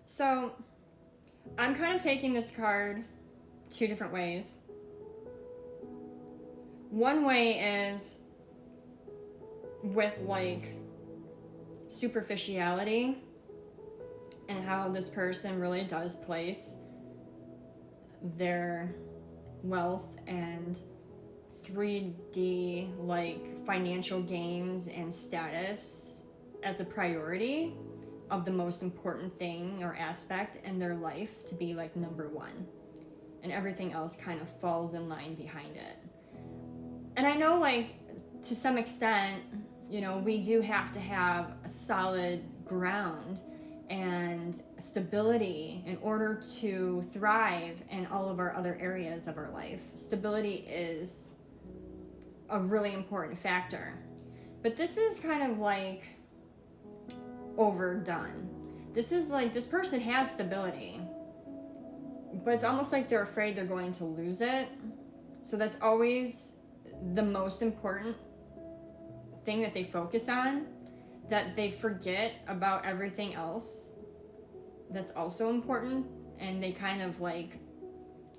So I'm kind of taking this card two different ways. One way is with like superficiality and how this person really does place their wealth and 3D like financial gains and status as a priority of the most important thing or aspect in their life to be like number one, and everything else kind of falls in line behind it. And I know, like, to some extent, you know, we do have to have a solid ground and stability in order to thrive in all of our other areas of our life. Stability is a really important factor. But this is kind of like overdone. This is like, this person has stability, but it's almost like they're afraid they're going to lose it. So that's always the most important thing that they focus on, that they forget about everything else that's also important, and they kind of like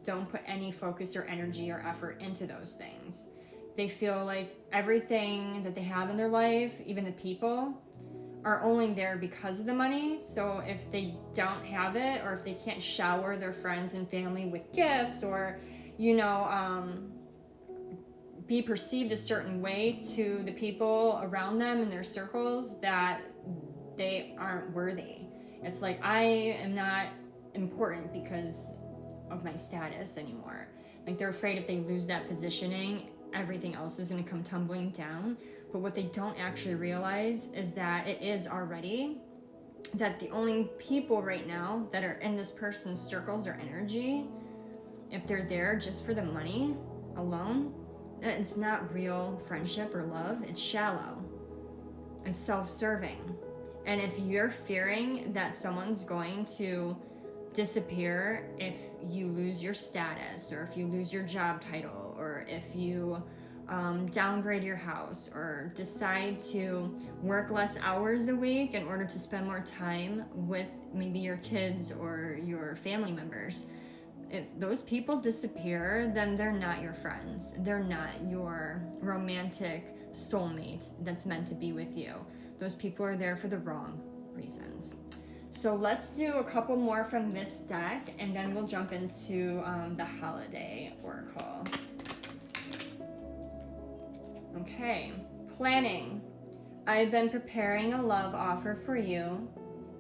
don't put any focus or energy or effort into those things. They feel like everything that they have in their life, even the people, are only there because of the money. So if they don't have it, or if they can't shower their friends and family with gifts, or, you know, be perceived a certain way to the people around them in their circles, that they aren't worthy. It's like, I am not important because of my status anymore. Like, they're afraid if they lose that positioning, everything else is going to come tumbling down. But what they don't actually realize is that it is already, that the only people right now that are in this person's circles or energy, if they're there just for the money alone, it's not real friendship or love. It's shallow and self-serving. And if you're fearing that someone's going to disappear if you lose your status, or if you lose your job title, or if you downgrade your house, or decide to work less hours a week in order to spend more time with maybe your kids or your family members, if those people disappear, then they're not your friends. They're not your romantic soulmate that's meant to be with you. Those people are there for the wrong reasons. So let's do a couple more from this deck, and then we'll jump into the holiday oracle. Okay, planning. I've been preparing a love offer for you.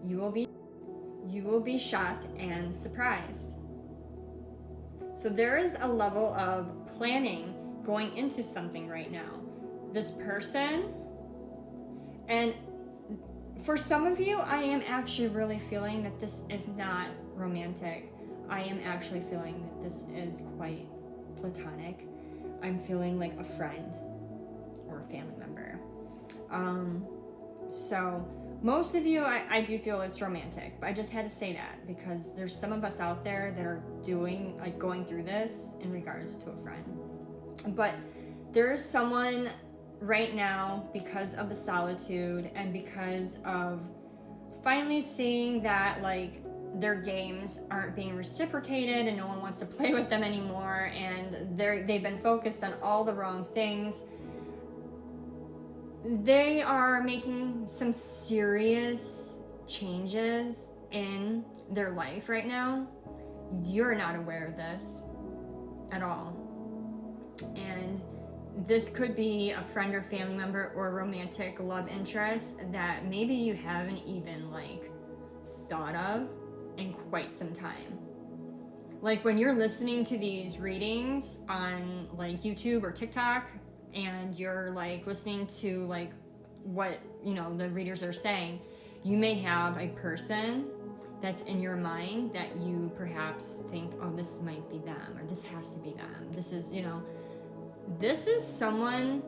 You will be shocked and surprised. So there is a level of planning going into something right now. This person, and for some of you, I am actually really feeling that this is not romantic. I am actually feeling that this is quite platonic. I'm feeling like a friend or a family member. So most of you, I do feel it's romantic, but I just had to say that because there's some of us out there that are going through this in regards to a friend. But there is someone right now, because of the solitude and because of finally seeing that like their games aren't being reciprocated and no one wants to play with them anymore, and they've been focused on all the wrong things. They are making some serious changes in their life right now. You're not aware of this at all. And this could be a friend or family member or romantic love interest that maybe you haven't even like thought of in quite some time. Like when you're listening to these readings on like YouTube or TikTok, and you're like listening to like what, you know, the readers are saying, you may have a person that's in your mind that you perhaps think, oh, this might be them, or this has to be them. This is, you know, this is someone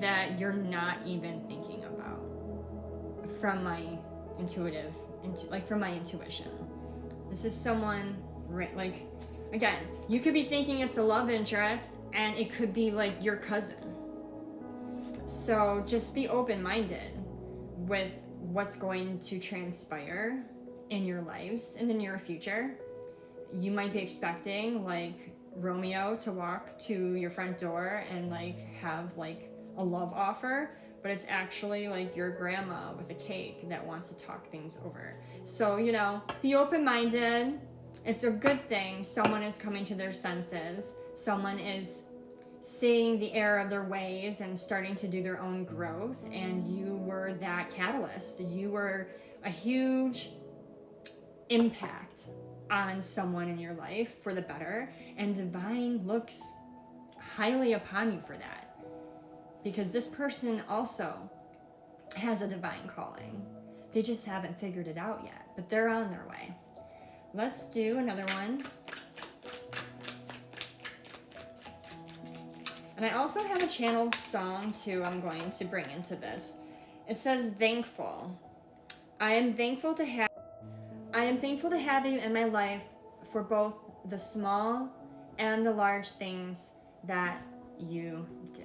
that you're not even thinking about from my from my intuition. This is someone, like, again, you could be thinking it's a love interest, and it could be like your cousin. So just be open-minded with what's going to transpire in your lives in the near future. You might be expecting like Romeo to walk to your front door and like have like a love offer, but it's actually like your grandma with a cake that wants to talk things over. So, you know, be open-minded. It's a good thing someone is coming to their senses. Someone is seeing the error of their ways and starting to do their own growth, and you were that catalyst. You were a huge impact on someone in your life for the better, and divine looks highly upon you for that, because this person also has a divine calling. They just haven't figured it out yet, but they're on their way. Let's do another one. And I also have a channeled song too I'm going to bring into this. It says, thankful. I am thankful to have you in my life for both the small and the large things that you do.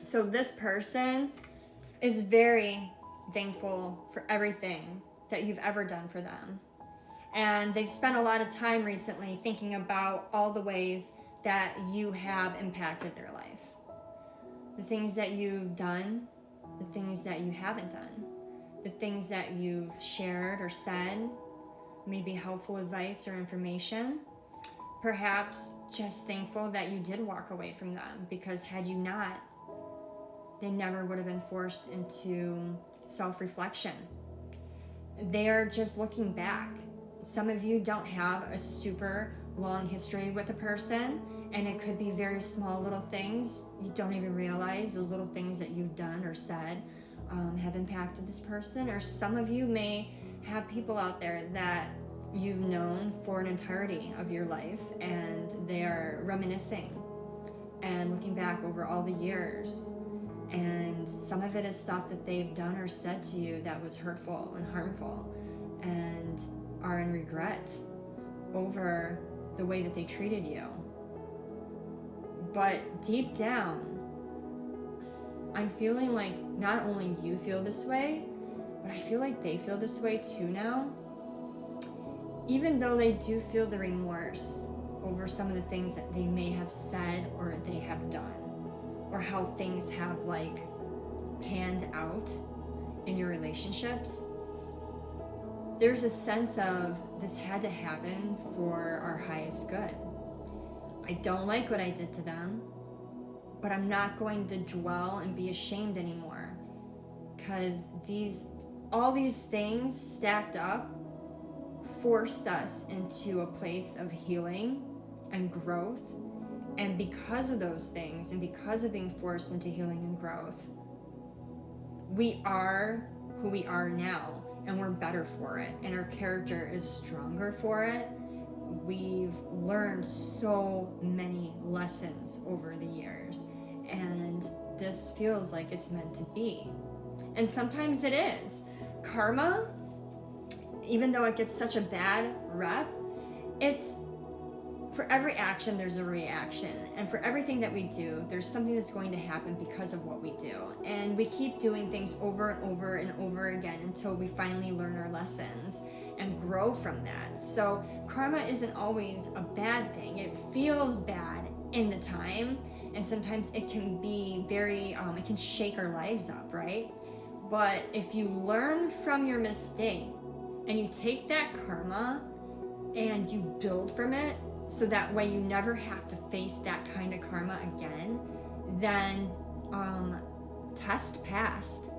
So this person is very thankful for everything that you've ever done for them. And they've spent a lot of time recently thinking about all the ways that you have impacted their life. The things that you've done, the things that you haven't done, the things that you've shared or said, maybe helpful advice or information. Perhaps just thankful that you did walk away from them, because had you not, they never would have been forced into self-reflection. They are just looking back. Some of you don't have a super long history with a person, and it could be very small little things. You don't even realize those little things that you've done or said have impacted this person. Or some of you may have people out there that you've known for an entirety of your life, and they are reminiscing and looking back over all the years. And some of it is stuff that they've done or said to you that was hurtful and harmful, and are in regret over the way that they treated you. But deep down, I'm feeling like not only you feel this way, but I feel like they feel this way too now. Even though they do feel the remorse over some of the things that they may have said or they have done, or how things have like panned out in your relationships, there's a sense of this had to happen for our highest good. I don't like what I did to them, but I'm not going to dwell and be ashamed anymore, because all these things stacked up forced us into a place of healing and growth. And because of those things, and because of being forced into healing and growth, we are who we are now, and we're better for it, and our character is stronger for it. We've learned so many lessons over the years, and this feels like it's meant to be. And sometimes it is. Karma, even though it gets such a bad rep, it's for every action, there's a reaction. And for everything that we do, there's something that's going to happen because of what we do. And we keep doing things over and over and over again until we finally learn our lessons and grow from that. So karma isn't always a bad thing. It feels bad in the time. And sometimes it can be it can shake our lives up, right? But if you learn from your mistake and you take that karma and you build from it, so that way you never have to face that kind of karma again, then test passed,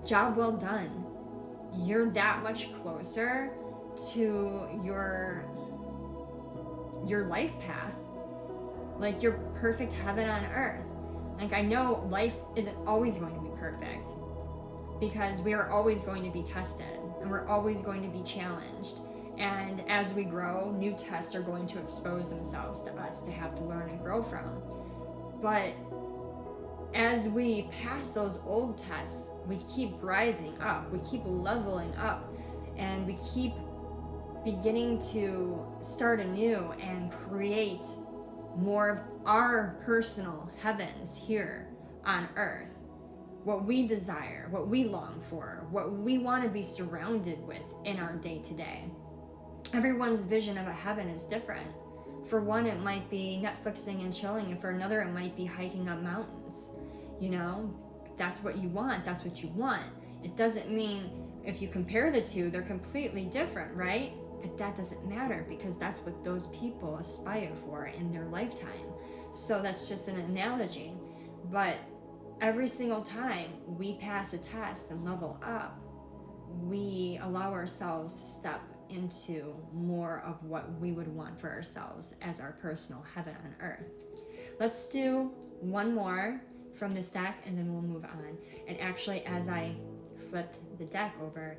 job well done. You're that much closer to your life path, like your perfect heaven on earth. Like, I know life isn't always going to be perfect, because we are always going to be tested, and we're always going to be challenged. And as we grow, new tests are going to expose themselves to us to have to learn and grow from. But as we pass those old tests, we keep rising up, we keep leveling up, and we keep beginning to start anew and create more of our personal heavens here on earth. what we desire, what we long for, what we want to be surrounded with in our day-to-day. Everyone's vision of a heaven is different. For one, it might be Netflixing and chilling, and for another, it might be hiking up mountains. You know, if that's what you want, that's what you want. It doesn't mean if you compare the two, they're completely different, right? But that doesn't matter, because that's what those people aspire for in their lifetime. So that's just an analogy. But every single time we pass a test and level up, we allow ourselves to step into more of what we would want for ourselves as our personal heaven on earth. Let's do one more from this deck, and then we'll move on. And actually, as I flipped the deck over,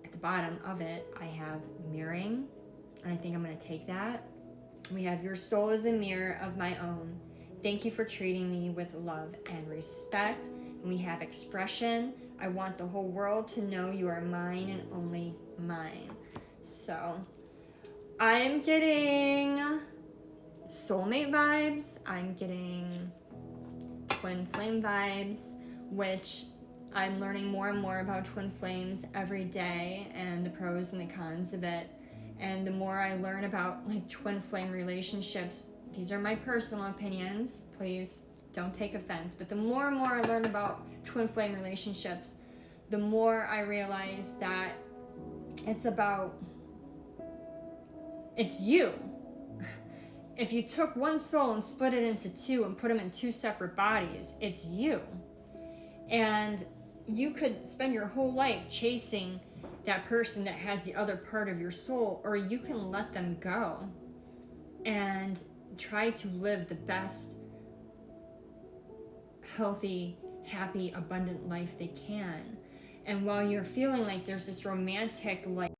at the bottom of it, I have mirroring, and I think I'm going to take that. We have, your soul is a mirror of my own. Thank you for treating me with love and respect. And we have expression. I want the whole world to know you are mine and only mine. So I'm getting soulmate vibes. I'm getting twin flame vibes, which I'm learning more and more about twin flames every day and the pros and the cons of it. And the more I learn about like twin flame relationships, these are my personal opinions, please don't take offense, but the more and more I learn about twin flame relationships, the more I realize that it's you. If you took one soul and split it into two and put them in two separate bodies, it's you. And you could spend your whole life chasing that person that has the other part of your soul, or you can let them go and try to live the best, healthy, happy, abundant life they can. And while you're feeling like there's this romantic, like,